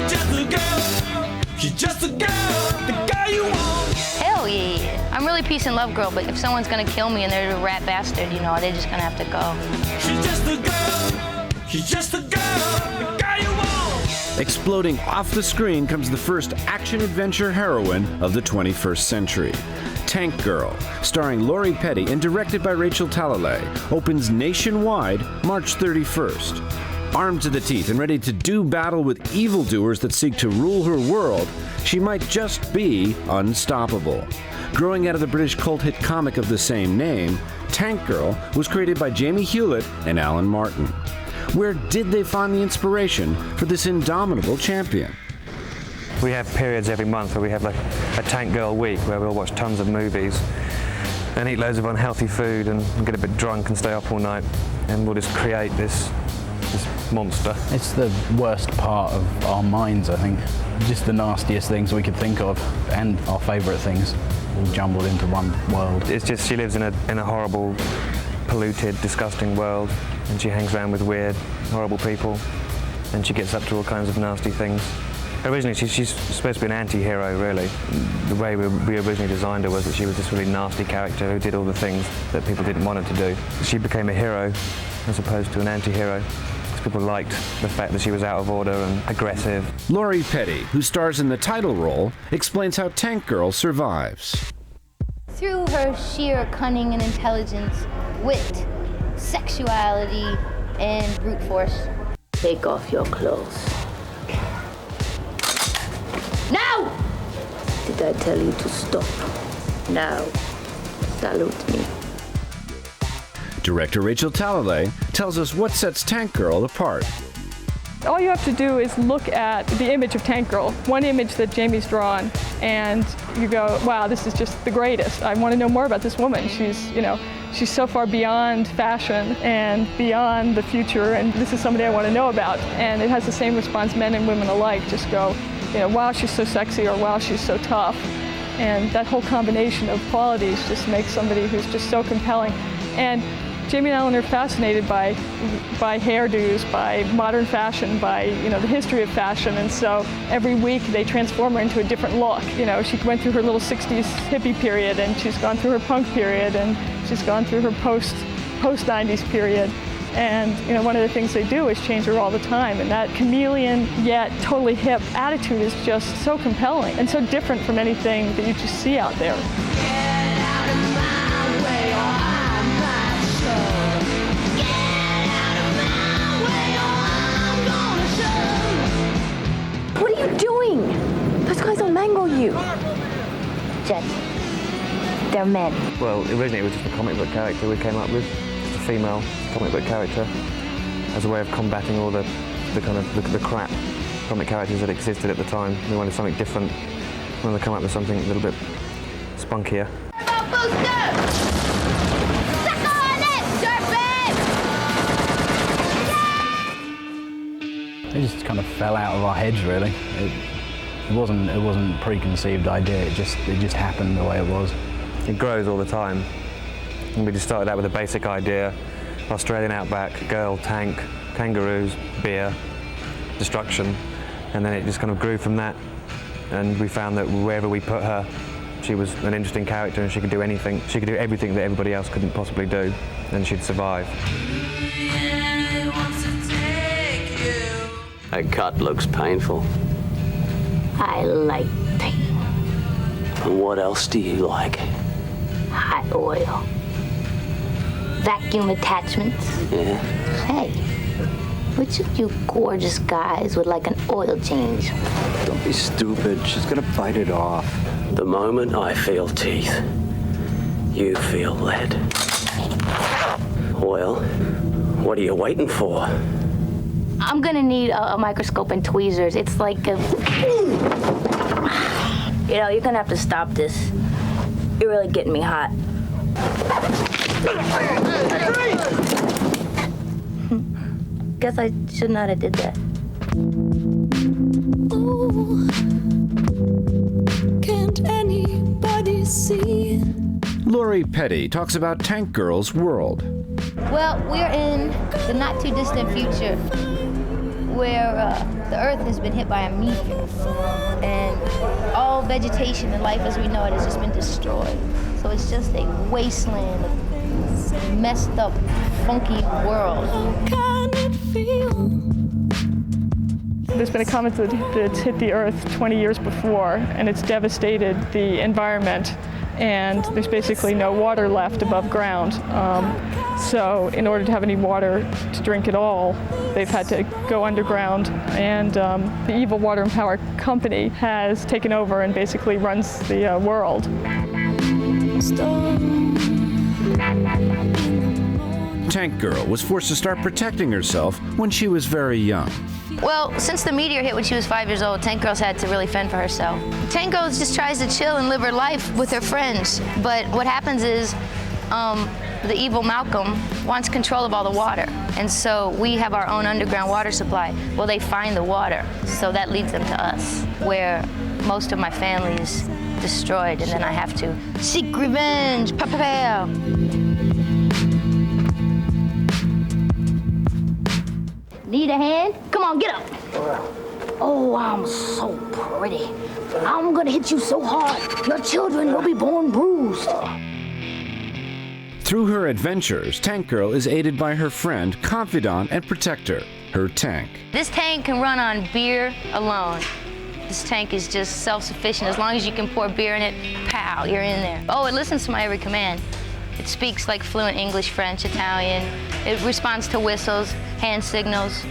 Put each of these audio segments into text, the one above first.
She's just a girl. She's just a girl. The girl you want. Hell yeah. I'm really peace and love girl, but if someone's gonna kill me and they're a rat bastard, you know, they're just gonna have to go. She's just a girl. She's just a girl. The girl you want. Exploding off the screen comes the first action-adventure heroine of the 21st century. Tank Girl, starring Lori Petty and directed by Rachel Talalay, opens nationwide March 31st. Armed to the teeth and ready to do battle with evildoers that seek to rule her world, she might just be unstoppable. Growing out of the British cult hit comic of the same name, Tank Girl was created by Jamie Hewlett and Alan Martin. Where did they find the inspiration for this indomitable champion? We have periods every month where we have like a Tank Girl week where we'll watch tons of movies and eat loads of unhealthy food and get a bit drunk and stay up all night, and we'll just create this monster. It's the worst part of our minds, I think. Just the nastiest things we could think of and our favourite things all jumbled into one world. It's just she lives in a horrible, polluted, disgusting world, and she hangs around with weird, horrible people, and she gets up to all kinds of nasty things. Originally, she's supposed to be an anti-hero, really. The way we originally designed her was that she was this really nasty character who did all the things that people didn't want her to do. She became a hero as opposed to an anti-hero, because people liked the fact that she was out of order and aggressive. Lori Petty, who stars in the title role, explains how Tank Girl survives. Through her sheer cunning and intelligence, wit, sexuality, and brute force. Take off your clothes. No! Did I tell you to stop? Now, salute me. Director Rachel Talalay tells us what sets Tank Girl apart. All you have to do is look at the image of Tank Girl, one image that Jamie's drawn, and you go, wow, this is just the greatest. I want to know more about this woman. She's so far beyond fashion and beyond the future, and this is somebody I want to know about. And it has the same response men and women alike, just go, wow, she's so sexy, or wow, she's so tough. And that whole combination of qualities just makes somebody who's just so compelling. And Jamie and Alan are fascinated by hairdos, by modern fashion, by the history of fashion, and so every week they transform her into a different look. She went through her little 60s hippie period, and she's gone through her punk period, and she's gone through her post 90s period. And one of the things they do is change her all the time, and that chameleon yet totally hip attitude is just so compelling and so different from anything that you just see out there. What are you doing? Those guys will mangle you. Jet, they're men. Well, originally it was just a comic book character we came up with, just a female comic book character, as a way of combating all the kind of the crap comic characters that existed at the time. We wanted something different. We wanted to come up with something a little bit spunkier. It just kind of fell out of our heads, really. It wasn't a preconceived idea. It just happened the way it was. It grows all the time. And we just started out with a basic idea: Australian outback, girl, tank, kangaroos, beer, destruction, and then it just kind of grew from that. And we found that wherever we put her, she was an interesting character, and she could do anything. She could do everything that everybody else couldn't possibly do, and she'd survive. That cut looks painful. I like pain. And what else do you like? Hot oil. Vacuum attachments. Yeah. Hey, which of you gorgeous guys would like an oil change? Don't be stupid. She's gonna bite it off. The moment I feel teeth, you feel lead. Well, what are you waiting for? I'm gonna need a microscope and tweezers. It's like a... You're gonna have to stop this. You're really getting me hot. Guess I should not have did that. Oh, can't anybody see? Lori Petty talks about Tank Girl's world. Well, we're in the not-too-distant future where the Earth has been hit by a meteor, and all vegetation and life as we know it has just been destroyed. So it's just a wasteland, a messed up, funky world. How can it feel? There's been a comet that's hit the Earth 20 years before, and it's devastated the environment, and there's basically no water left above ground. So in order to have any water to drink at all, they've had to go underground, and the evil Water and Power Company has taken over and basically runs the world. Tank Girl was forced to start protecting herself when she was very young. Well, since the meteor hit when she was 5 years old, Tank Girl's had to really fend for herself. Tank Girl just tries to chill and live her life with her friends. But what happens is the evil Malcolm wants control of all the water. And so we have our own underground water supply. Well, they find the water, so that leads them to us, where most of my family is destroyed, and then I have to seek revenge. Pa-pa-pow. Need a hand? Come on, get up. Oh, I'm so pretty. I'm gonna hit you so hard, your children will be born bruised. Through her adventures, Tank Girl is aided by her friend, confidant, and protector, her tank. This tank can run on beer alone. This tank is just self-sufficient. As long as you can pour beer in it, pow, you're in there. Oh, it listens to my every command. It speaks like fluent English, French, Italian. It responds to whistles, hand signals.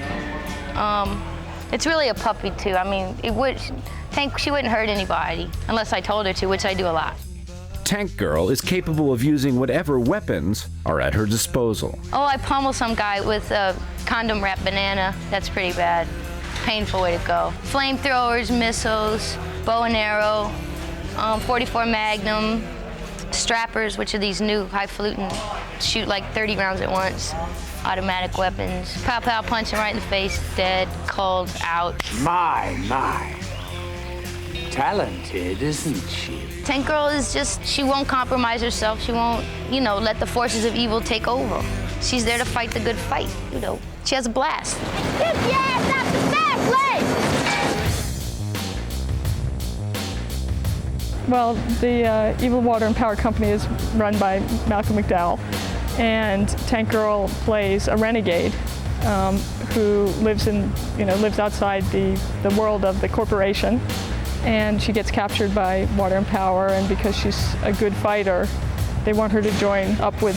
It's really a puppy too. I mean, she wouldn't hurt anybody unless I told her to, which I do a lot. Tank Girl is capable of using whatever weapons are at her disposal. Oh, I pummel some guy with a condom wrapped banana. That's pretty bad. Painful way to go. Flamethrowers, missiles, bow and arrow, 44 Magnum, strappers, which are these new highfalutin, shoot like 30 rounds at once. Automatic weapons. Pow pow, punch him right in the face, dead, cold, out. My. Talented, isn't she? Tank Girl is just, she won't compromise herself. She won't, let the forces of evil take over. She's there to fight the good fight, She has a blast. Kick your ass out the back leg! Well, the evil Water and Power Company is run by Malcolm McDowell, and Tank Girl plays a renegade who lives outside the world of the corporation, and she gets captured by Water and Power, and because she's a good fighter, they want her to join up with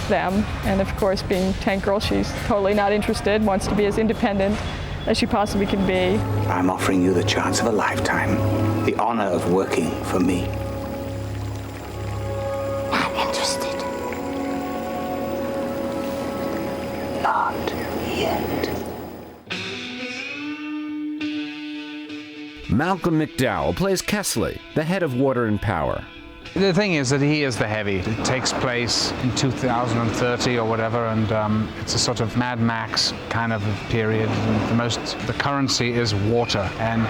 them. And of course, being Tank Girl, she's totally not interested, wants to be as independent as she possibly can be. I'm offering you the chance of a lifetime, the honor of working for me. Not interested. Not yet. Malcolm McDowell plays Kesley, the head of Water and Power. The thing is that he is the heavy. It takes place in 2030 or whatever, and it's a sort of Mad Max kind of period. The currency is water, and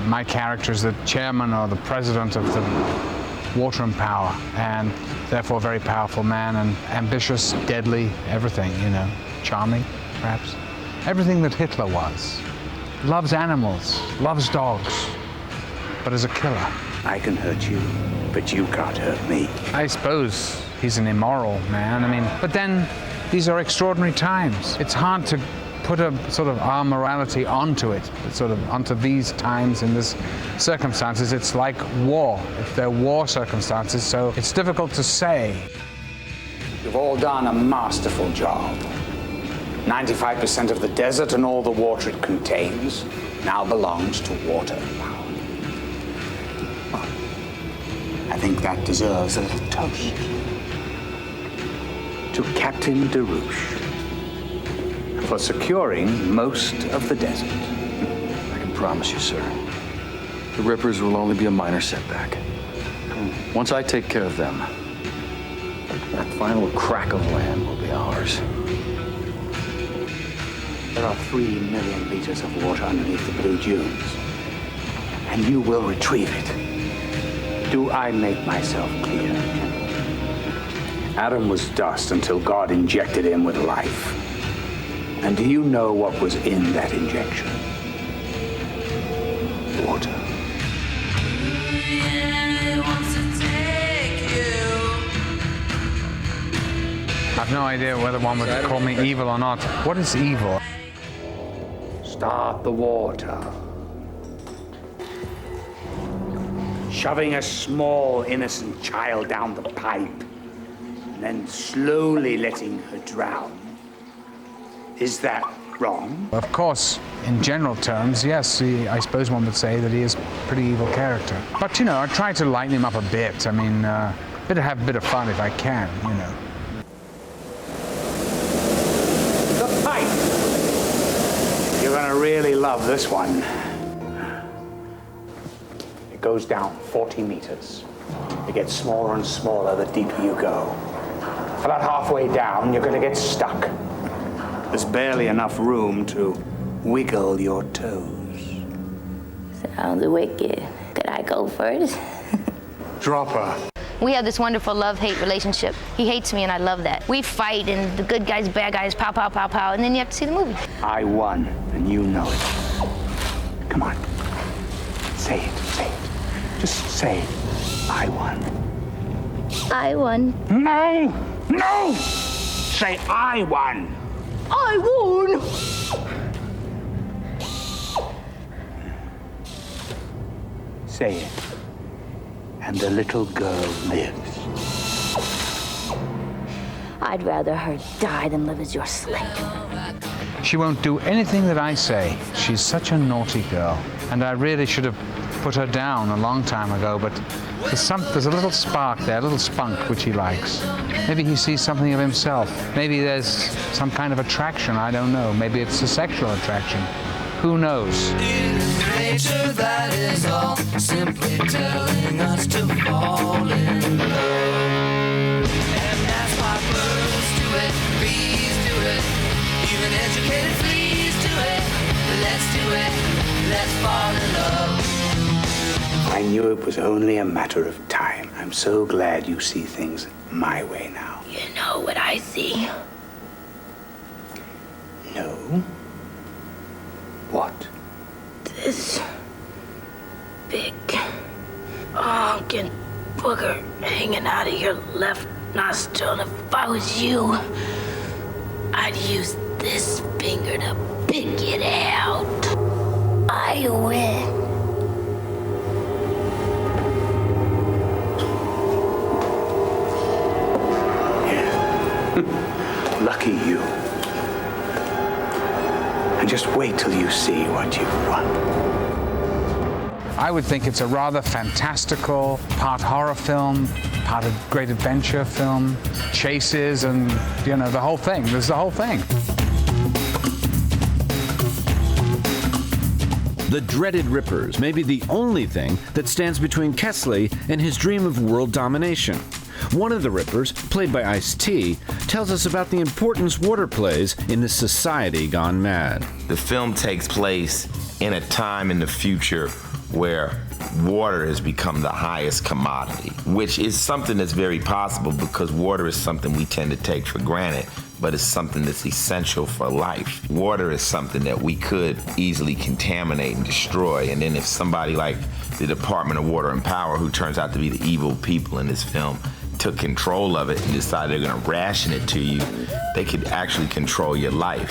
my character is the chairman or the president of the Water and Power, and therefore a very powerful man, and ambitious, deadly, everything, charming, perhaps. Everything that Hitler was. Loves animals, loves dogs, but is a killer. I can hurt you, but you can't hurt me. I suppose he's an immoral man. But then these are extraordinary times. It's hard to put a sort of our morality onto it, sort of onto these times in this circumstances. It's like war, if they're war circumstances, so it's difficult to say. You've all done a masterful job. 95% of the desert and all the water it contains now belongs to Water and Power. Well, I think that deserves a little toast. To Captain DeRouche for securing most of the desert. I can promise you, sir, the Rippers will only be a minor setback. Once I take care of them, that final crack of land will be ours. There are 3 million liters of water underneath the Blue Dunes, and you will retrieve it. Do I make myself clear? Adam was dust until God injected him with life. And do you know what was in that injection? Water. I've no idea whether one would call me evil or not. What is evil? Start the water. Shoving a small, innocent child down the pipe, and then slowly letting her drown. Is that wrong? Of course, in general terms, yes, I suppose one would say that he is a pretty evil character. But, you know, I try to lighten him up a bit. I mean, have a bit of fun if I can, you know. The pipe! You're gonna really love this one. It goes down 40 meters. It gets smaller and smaller the deeper you go. About halfway down, you're gonna get stuck. There's barely enough room to wiggle your toes. Sounds wicked. Could I go first? Drop her. We have this wonderful love-hate relationship. He hates me and I love that. We fight and the good guys, bad guys, pow, pow, pow, pow, and then you have to see the movie. I won, and you know it. Come on. Say it, say it. Just say it. I won. I won. No! No! Say I won. I won! Say it. And the little girl lives. I'd rather her die than live as your slave. She won't do anything that I say. She's such a naughty girl. And I really should have put her down a long time ago, but there's a little spark there, a little spunk, which he likes. Maybe he sees something of himself. Maybe there's some kind of attraction, I don't know. Maybe it's a sexual attraction. Who knows? Nature, that is all, simply telling us to fall in love. And that's why birds do it, bees do it, even educated fleas do it. Let's do it, let's fall in love. I knew it was only a matter of time. I'm so glad you see things my way now. You know what I see? No? What? This big honking booger hanging out of your left nostril. And if I was you, I'd use this finger to pick it out. I win. Lucky you. And just wait till you see what you've won. I would think it's a rather fantastical, part horror film, part of great adventure film, chases and, you know, the whole thing. There's the whole thing. The dreaded Rippers may be the only thing that stands between Kesley and his dream of world domination. One of the Rippers, played by Ice-T, tells us about the importance water plays in this society gone mad. The film takes place in a time in the future where water has become the highest commodity, which is something that's very possible because water is something we tend to take for granted, but it's something that's essential for life. Water is something that we could easily contaminate and destroy, and then if somebody like the Department of Water and Power, who turns out to be the evil people in this film, took control of it and decided they're gonna ration it to you, they could actually control your life.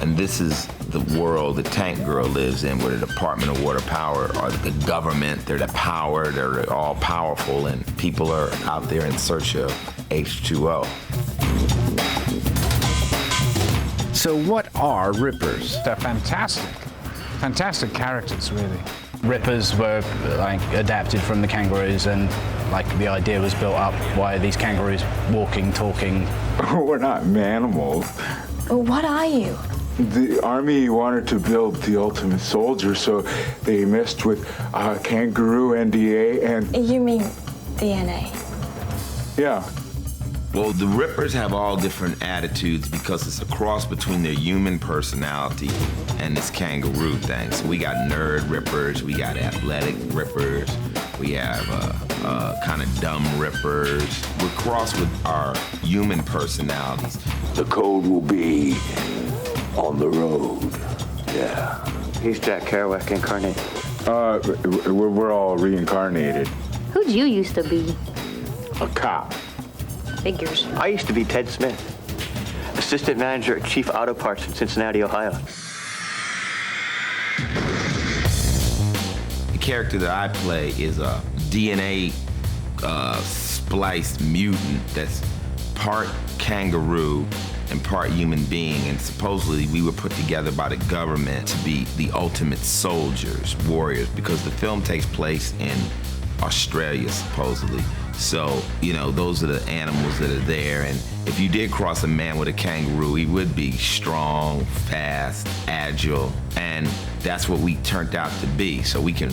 And this is the world the Tank Girl lives in, where the Department of Water Power are the government, they're the power, they're all powerful, and people are out there in search of H2O. So what are Rippers? They're fantastic characters, really. Rippers were like adapted from the kangaroos, and like the idea was built up. Why are these kangaroos walking, talking? We're not animals. What are you? The army wanted to build the ultimate soldier, so they messed with kangaroo NDA and... You mean DNA? Yeah. Well, the Rippers have all different attitudes because it's a cross between their human personality and this kangaroo thing. So we got nerd Rippers, we got athletic Rippers, we have kind of dumb Rippers. We're crossed with our human personalities. The code will be On the road. Yeah. He's Jack Kerouac incarnate. We're all reincarnated. Who'd you used to be? A cop. Figures. I used to be Ted Smith, assistant manager at Chief Auto Parts in Cincinnati, Ohio. The character that I play is a DNA spliced mutant that's part kangaroo and part human being, and supposedly we were put together by the government to be the ultimate soldiers, warriors, because the film takes place in Australia, supposedly. So, you know, those are the animals that are there, and if you did cross a man with a kangaroo, he would be strong, fast, agile, and that's what we turned out to be. So we can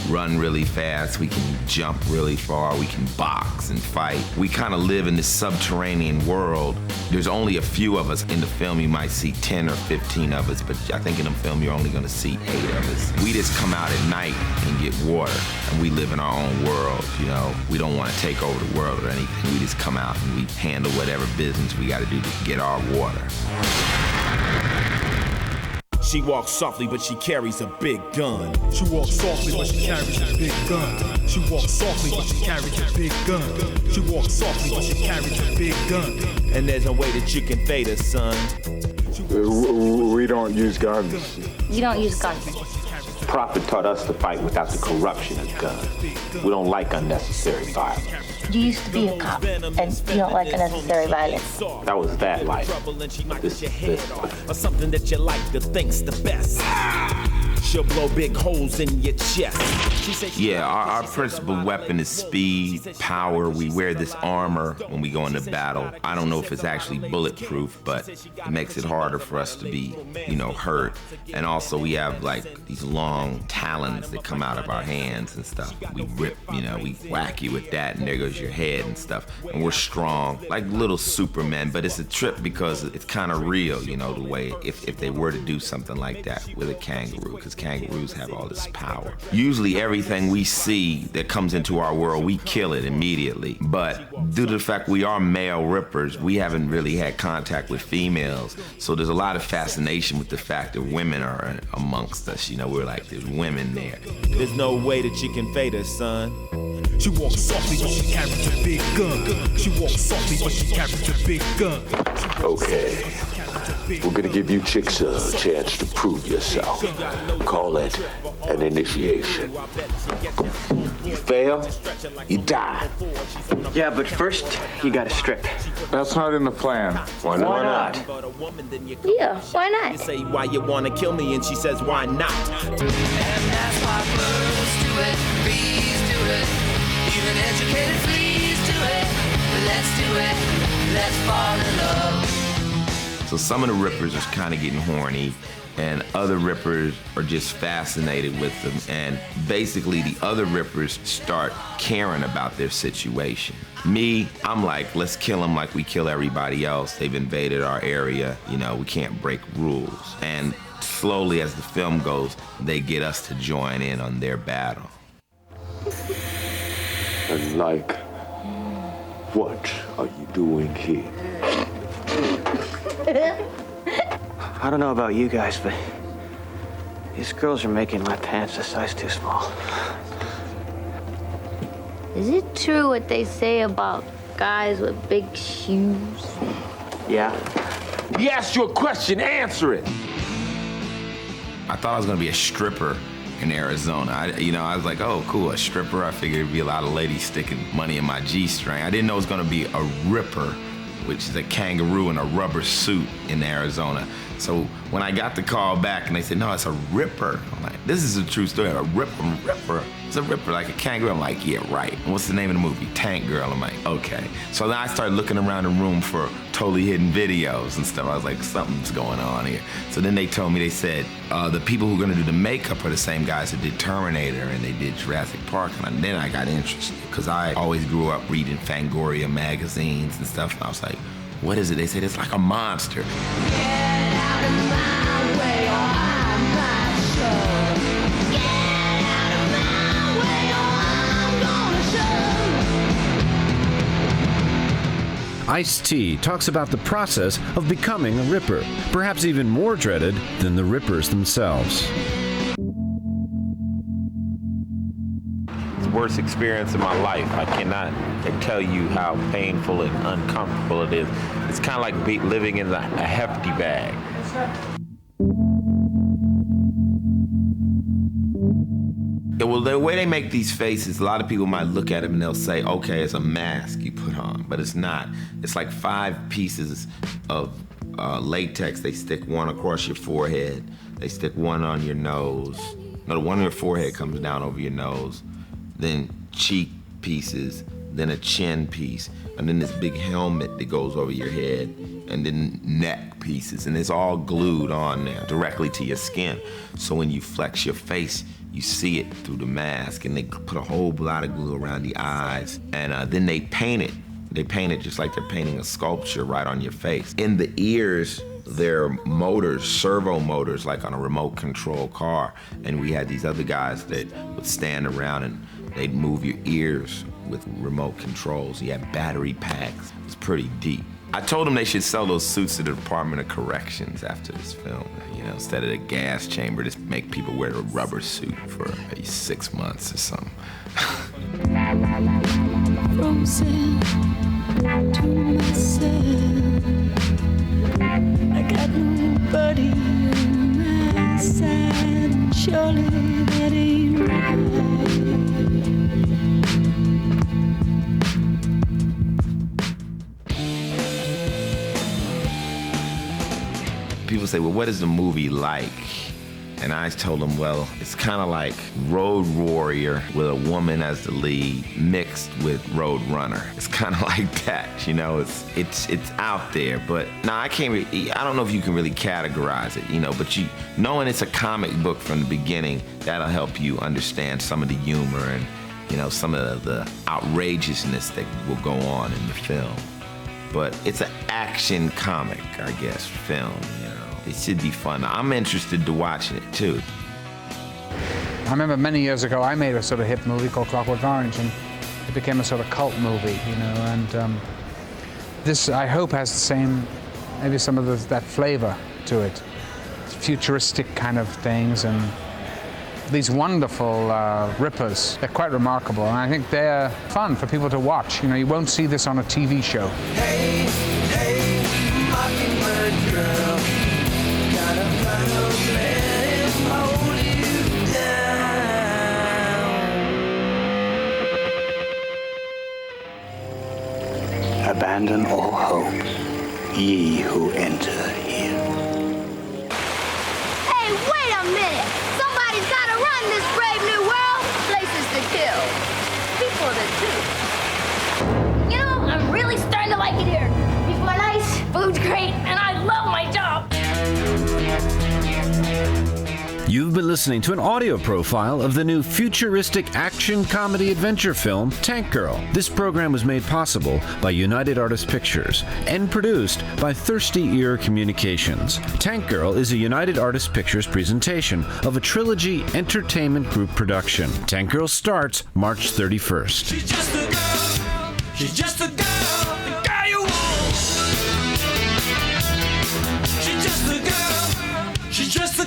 run really fast, we can jump really far, we can box and fight. We kind of live in this subterranean world. There's only a few of us in the film. You might see 10 or 15 of us, but I think in the film you're only gonna see 8 of us. We just come out at night and get water, and we live in our own world, you know. We don't want to take over the world or anything. We just come out and we handle whatever business we gotta do to get our water. She walks softly, but she carries a big gun. She walks softly, but she carries a big gun. She walks softly, but she carries a big gun. She walks softly, but she carries a big gun. And there's no way that you can fade her, son. We don't use guns. You don't use guns. Prophet taught us to fight without the corruption of guns. We don't like unnecessary violence. You used to be a cop, and you don't like unnecessary violence. That was that life. This is this life. Or something that you like to think's the best. She'll blow big holes in your chest. Yeah, our principal weapon is speed, power. We wear this armor when we go into battle. I don't know if it's actually bulletproof, but it makes it harder for us to be, you know, hurt. And also we have like these long talons that come out of our hands and stuff. We rip, you know, we whack you with that and there goes your head and stuff. And we're strong, like little Supermen, but it's a trip because it's kind of real, you know, the way if they were to do something like that with a kangaroo, because kangaroos have all this power. Usually everything we see that comes into our world, we kill it immediately. But due to the fact we are male rippers, we haven't really had contact with females. So there's a lot of fascination with the fact that women are amongst us. You know, we're like, there's women there. There's no way that you can fade her, son. She walks softly, but she carries a big gun. She walks softly, but she carries a big gun. Okay. We're gonna give you chicks a chance to prove yourself. Call it an initiation. You fail, you die. Yeah, but first, you gotta strip. That's not in the plan. Why not? Yeah, why not? You say why you wanna kill me, and she says why not? And that's why birds do it, bees do it, even educated fleas do it. Let's do it, let's fall in love. So some of the rippers are kind of getting horny, and other rippers are just fascinated with them. And basically the other rippers start caring about their situation. Me, I'm like, let's kill them like we kill everybody else. They've invaded our area. You know, we can't break rules. And slowly as the film goes, they get us to join in on their battle. And like, what are you doing here? I don't know about you guys, but these girls are making my pants a size too small. Is it true what they say about guys with big shoes? Yeah. He asked you a question, answer it. I thought I was gonna be a stripper in Arizona. I was like, oh, cool, a stripper. I figured it'd be a lot of ladies sticking money in my G-string. I didn't know it was gonna be a ripper, which is a kangaroo in a rubber suit in Arizona. So when I got the call back and they said, no, it's a ripper. I'm like, this is a true story, a ripper. It's a ripper, like a kangaroo. I'm like, yeah, right. And what's the name of the movie? Tank Girl. I'm like, okay. So then I started looking around the room for totally hidden videos and stuff. I was like, something's going on here. So then they told me, they said, the people who are gonna do the makeup are the same guys who did Terminator and they did Jurassic Park. And then I got interested, because I always grew up reading Fangoria magazines and stuff. And I was like, what is it? They said, it's like a monster. Get out of my way or I'm not sure. Get out of my way or I'm gonna show. Ice-T talks about the process of becoming a Ripper, perhaps even more dreaded than the Rippers themselves. Worst experience of my life. I cannot tell you how painful and uncomfortable it is. It's kind of like living in a hefty bag. Well, the way they make these faces, a lot of people might look at them and they'll say, okay, it's a mask you put on, but it's not. It's like 5 pieces of latex. They stick one across your forehead. They stick one on your nose. No, the one on your forehead comes down over your nose. Then cheek pieces, then a chin piece, and then this big helmet that goes over your head, and then neck pieces, and it's all glued on there directly to your skin. So when you flex your face, you see it through the mask, and they put a whole lot of glue around the eyes, and then they paint it. They paint it just like they're painting a sculpture right on your face. In the ears, there are motors, servo motors, like on a remote control car, and we had these other guys that would stand around and they'd move your ears with remote controls. You had battery packs. It was pretty deep. I told them they should sell those suits to the Department of Corrections after this film. You know, instead of the gas chamber, just make people wear a rubber suit for maybe 6 months or something. From sin to myself, I got nobody on my side. Surely that ain't right. People say, well, what is the movie like? And I told them, well, it's kind of like Road Warrior with a woman as the lead mixed with Road Runner. It's kind of like that, you know, it's out there, but now I don't know if you can really categorize it, you know, but knowing it's a comic book from the beginning, that'll help you understand some of the humor and, you know, some of the outrageousness that will go on in the film. But it's an action comic, I guess, film, you know. It should be fun. I'm interested to watch it, too. I remember many years ago, I made a sort of hit movie called Clockwork Orange, and it became a sort of cult movie, you know, and this, I hope, has the same, maybe some of that flavor to it. It's futuristic kind of things, and these wonderful rippers. They're quite remarkable, and I think they're fun for people to watch. You know, you won't see this on a TV show. Hey, hey, mockingbird girl, got a plan to hold you down. Abandon all hope, ye who enter here. Hey, wait a minute! Somebody's gotta run this brave new world! Places to kill. People to do. You know, I'm really starting to like it here. People are nice, food's great, and I love my job. You've been listening to an audio profile of the new futuristic action comedy adventure film, Tank Girl. This program was made possible by United Artists Pictures and produced by Thirsty Ear Communications. Tank Girl is a United Artists Pictures presentation of a Trilogy Entertainment Group production. Tank Girl starts March 31st. She's just a girl, she's just a girl, the guy you want. She's just a girl, she's just a